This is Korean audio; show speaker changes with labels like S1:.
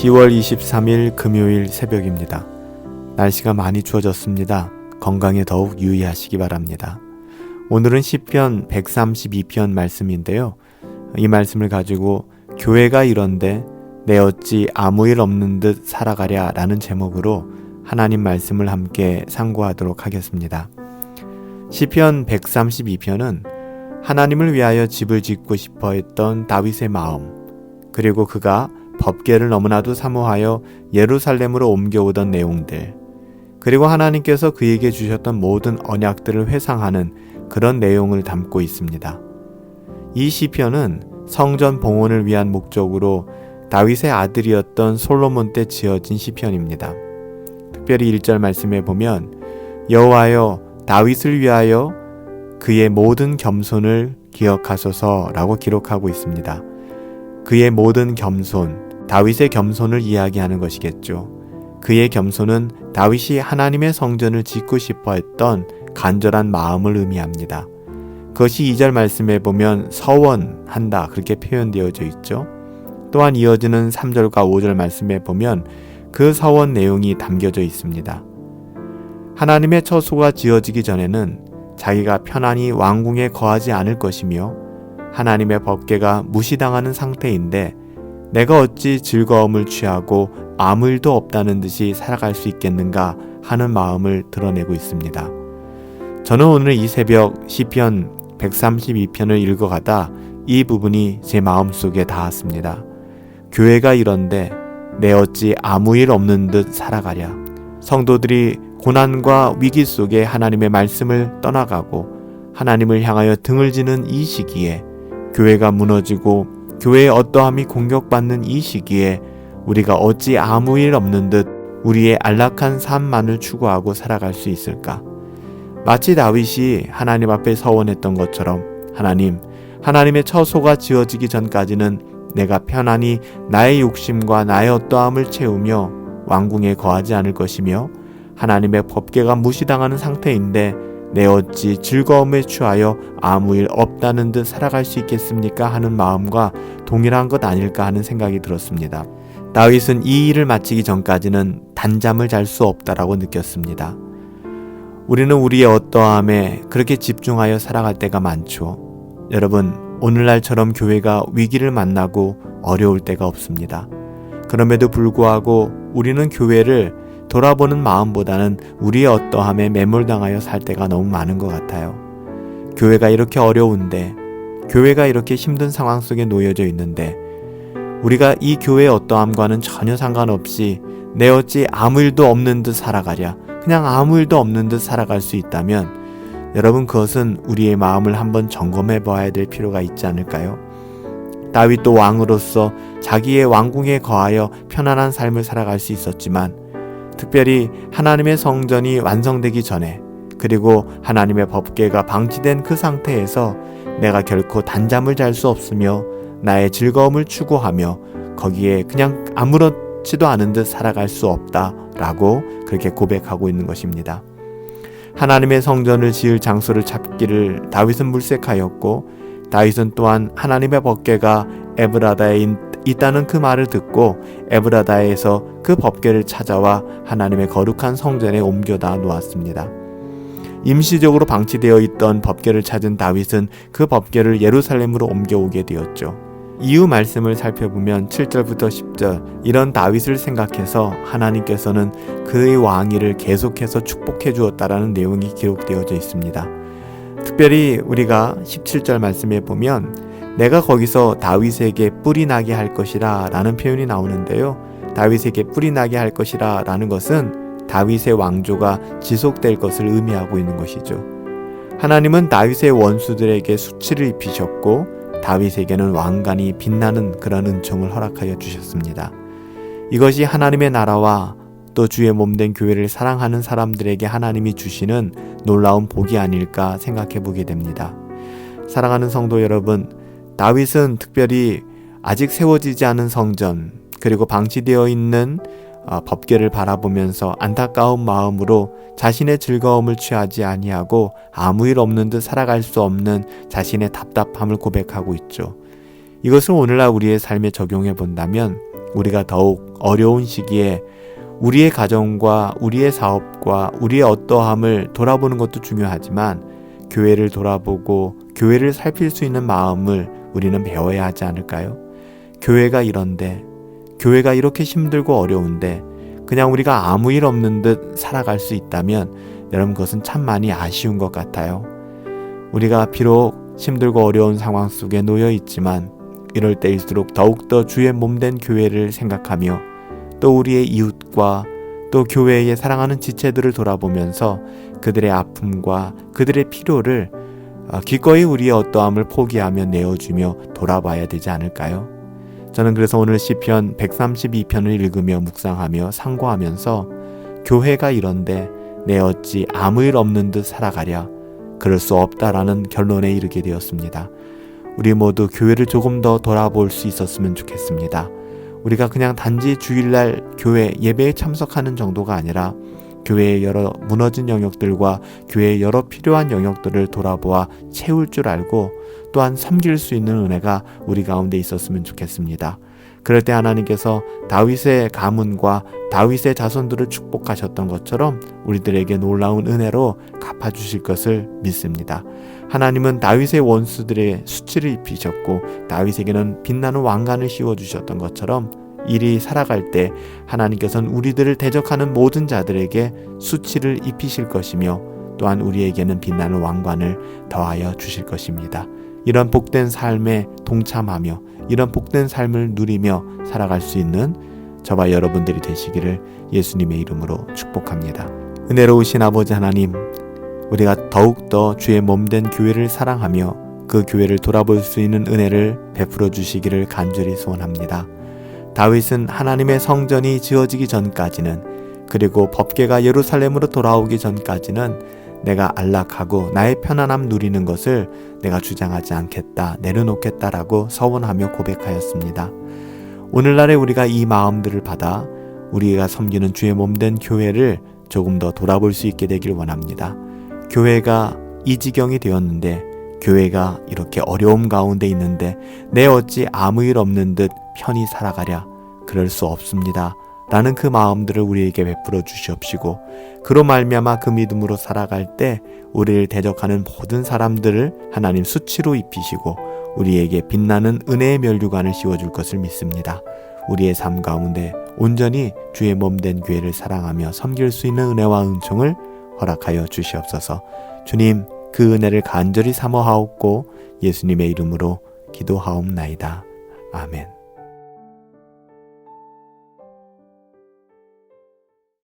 S1: 10월 23일 금요일 새벽입니다. 날씨가 많이 추워졌습니다. 건강에 더욱 유의하시기 바랍니다. 오늘은 시편 132편 말씀인데요. 이 말씀을 가지고 교회가 이런데 내 어찌 아무 일 없는 듯 살아가랴 라는 제목으로 하나님 말씀을 함께 상고하도록 하겠습니다. 시편 132편은 하나님을 위하여 집을 짓고 싶어 했던 다윗의 마음, 그리고 그가 법궤를 너무나도 사모하여 예루살렘으로 옮겨오던 내용들, 그리고 하나님께서 그에게 주셨던 모든 언약들을 회상하는 그런 내용을 담고 있습니다. 이 시편은 성전 봉헌을 위한 목적으로 다윗의 아들이었던 솔로몬 때 지어진 시편입니다. 특별히 1절 말씀에 보면 여호와여 다윗을 위하여 그의 모든 겸손을 기억하소서라고 기록하고 있습니다. 그의 모든 겸손, 다윗의 겸손을 이야기하는 것이겠죠. 그의 겸손은 다윗이 하나님의 성전을 짓고 싶어 했던 간절한 마음을 의미합니다. 그것이 2절 말씀에 보면 서원한다 그렇게 표현되어져 있죠. 또한 이어지는 3절과 5절 말씀에 보면 그 서원 내용이 담겨져 있습니다. 하나님의 처소가 지어지기 전에는 자기가 편안히 왕궁에 거하지 않을 것이며 하나님의 법궤가 무시당하는 상태인데 내가 어찌 즐거움을 취하고 아무 일도 없다는 듯이 살아갈 수 있겠는가 하는 마음을 드러내고 있습니다. 저는 오늘 이 새벽 시편 132편을 읽어가다 이 부분이 제 마음속에 닿았습니다. 교회가 이런데 내 어찌 아무 일 없는 듯 살아가랴. 성도들이 고난과 위기 속에 하나님의 말씀을 떠나가고 하나님을 향하여 등을 지는 이 시기에, 교회가 무너지고 교회의 어떠함이 공격받는 이 시기에 우리가 어찌 아무 일 없는 듯 우리의 안락한 삶만을 추구하고 살아갈 수 있을까? 마치 다윗이 하나님 앞에 서원했던 것처럼 하나님의 처소가 지어지기 전까지는 내가 편안히 나의 욕심과 나의 어떠함을 채우며 왕궁에 거하지 않을 것이며 하나님의 법궤가 무시당하는 상태인데 내 어찌 즐거움에 취하여 아무 일 없다는 듯 살아갈 수 있겠습니까? 하는 마음과 동일한 것 아닐까 하는 생각이 들었습니다. 다윗은 이 일을 마치기 전까지는 단잠을 잘 수 없다라고 느꼈습니다. 우리는 우리의 어떠함에 그렇게 집중하여 살아갈 때가 많죠. 여러분, 오늘날처럼 교회가 위기를 만나고 어려울 때가 없습니다. 그럼에도 불구하고 우리는 교회를 돌아보는 마음보다는 우리의 어떠함에 매몰당하여 살 때가 너무 많은 것 같아요. 교회가 이렇게 어려운데, 교회가 이렇게 힘든 상황 속에 놓여져 있는데 우리가 이 교회의 어떠함과는 전혀 상관없이 내 어찌 아무 일도 없는 듯 살아가랴, 그냥 아무 일도 없는 듯 살아갈 수 있다면 여러분, 그것은 우리의 마음을 한번 점검해 봐야 될 필요가 있지 않을까요? 다윗도 왕으로서 자기의 왕궁에 거하여 편안한 삶을 살아갈 수 있었지만 특별히 하나님의 성전이 완성되기 전에, 그리고 하나님의 법궤가 방치된 그 상태에서 내가 결코 단잠을 잘 수 없으며 나의 즐거움을 추구하며 거기에 그냥 아무렇지도 않은 듯 살아갈 수 없다라고 그렇게 고백하고 있는 것입니다. 하나님의 성전을 지을 장소를 찾기를 다윗은 물색하였고, 다윗은 또한 하나님의 법궤가 에브라다에 있다는 그 말을 듣고 에브라다에서 그 법궤를 찾아와 하나님의 거룩한 성전에 옮겨다 놓았습니다. 임시적으로 방치되어 있던 법궤를 찾은 다윗은 그 법궤를 예루살렘으로 옮겨오게 되었죠. 이후 말씀을 살펴보면 7절부터 10절, 이런 다윗을 생각해서 하나님께서는 그의 왕위를 계속해서 축복해 주었다라는 내용이 기록되어져 있습니다. 특별히 우리가 17절 말씀에 보면 내가 거기서 다윗에게 뿔이 나게 할 것이라 라는 표현이 나오는데요. 다윗에게 뿔이 나게 할 것이라 라는 것은 다윗의 왕조가 지속될 것을 의미하고 있는 것이죠. 하나님은 다윗의 원수들에게 수치를 입히셨고 다윗에게는 왕관이 빛나는 그런 은총을 허락하여 주셨습니다. 이것이 하나님의 나라와 또 주의 몸된 교회를 사랑하는 사람들에게 하나님이 주시는 놀라운 복이 아닐까 생각해 보게 됩니다. 사랑하는 성도 여러분, 다윗은 특별히 아직 세워지지 않은 성전, 그리고 방치되어 있는 법궤를 바라보면서 안타까운 마음으로 자신의 즐거움을 취하지 아니하고 아무 일 없는 듯 살아갈 수 없는 자신의 답답함을 고백하고 있죠. 이것을 오늘날 우리의 삶에 적용해 본다면 우리가 더욱 어려운 시기에 우리의 가정과 우리의 사업과 우리의 어떠함을 돌아보는 것도 중요하지만 교회를 돌아보고 교회를 살필 수 있는 마음을 우리는 배워야 하지 않을까요? 교회가 이런데, 교회가 이렇게 힘들고 어려운데 그냥 우리가 아무 일 없는 듯 살아갈 수 있다면 여러분 그것은 참 많이 아쉬운 것 같아요. 우리가 비록 힘들고 어려운 상황 속에 놓여 있지만 이럴 때일수록 더욱더 주의 몸된 교회를 생각하며 또 우리의 이웃과 또 교회의 사랑하는 지체들을 돌아보면서 그들의 아픔과 그들의 필요를 기꺼이 우리의 어떠함을 포기하며 내어주며 돌아봐야 되지 않을까요? 저는 그래서 오늘 시편 132편을 읽으며 묵상하며 상고하면서 교회가 이런데 내 어찌 아무 일 없는 듯 살아가랴 그럴 수 없다라는 결론에 이르게 되었습니다. 우리 모두 교회를 조금 더 돌아볼 수 있었으면 좋겠습니다. 우리가 그냥 단지 주일날 교회 예배에 참석하는 정도가 아니라 교회의 여러 무너진 영역들과 교회의 여러 필요한 영역들을 돌아보아 채울 줄 알고 또한 섬길 수 있는 은혜가 우리 가운데 있었으면 좋겠습니다. 그럴 때 하나님께서 다윗의 가문과 다윗의 자손들을 축복하셨던 것처럼 우리들에게 놀라운 은혜로 갚아주실 것을 믿습니다. 하나님은 다윗의 원수들의 수치를 입히셨고 다윗에게는 빛나는 왕관을 씌워주셨던 것처럼 이리 살아갈 때 하나님께서는 우리들을 대적하는 모든 자들에게 수치를 입히실 것이며 또한 우리에게는 빛나는 왕관을 더하여 주실 것입니다. 이런 복된 삶에 동참하며 이런 복된 삶을 누리며 살아갈 수 있는 저와 여러분들이 되시기를 예수님의 이름으로 축복합니다. 은혜로우신 아버지 하나님, 우리가 더욱더 주의 몸된 교회를 사랑하며 그 교회를 돌아볼 수 있는 은혜를 베풀어 주시기를 간절히 소원합니다. 다윗은 하나님의 성전이 지어지기 전까지는 그리고 법궤가 예루살렘으로 돌아오기 전까지는 내가 안락하고 나의 편안함 누리는 것을 내가 주장하지 않겠다, 내려놓겠다라고 서원하며 고백하였습니다. 오늘날에 우리가 이 마음들을 받아 우리가 섬기는 주의 몸된 교회를 조금 더 돌아볼 수 있게 되길 원합니다. 교회가 이 지경이 되었는데, 교회가 이렇게 어려움 가운데 있는데 내 어찌 아무 일 없는 듯 편히 살아가랴 그럴 수 없습니다 라는 그 마음들을 우리에게 베풀어 주시옵시고, 그로 말미암아 그 믿음으로 살아갈 때 우리를 대적하는 모든 사람들을 하나님 수치로 입히시고 우리에게 빛나는 은혜의 면류관을 씌워줄 것을 믿습니다. 우리의 삶 가운데 온전히 주의 몸된 교회를 사랑하며 섬길 수 있는 은혜와 은총을 허락하여 주시옵소서. 주님, 그 은혜를 간절히 사모하옵고 예수님의 이름으로 기도하옵나이다. 아멘.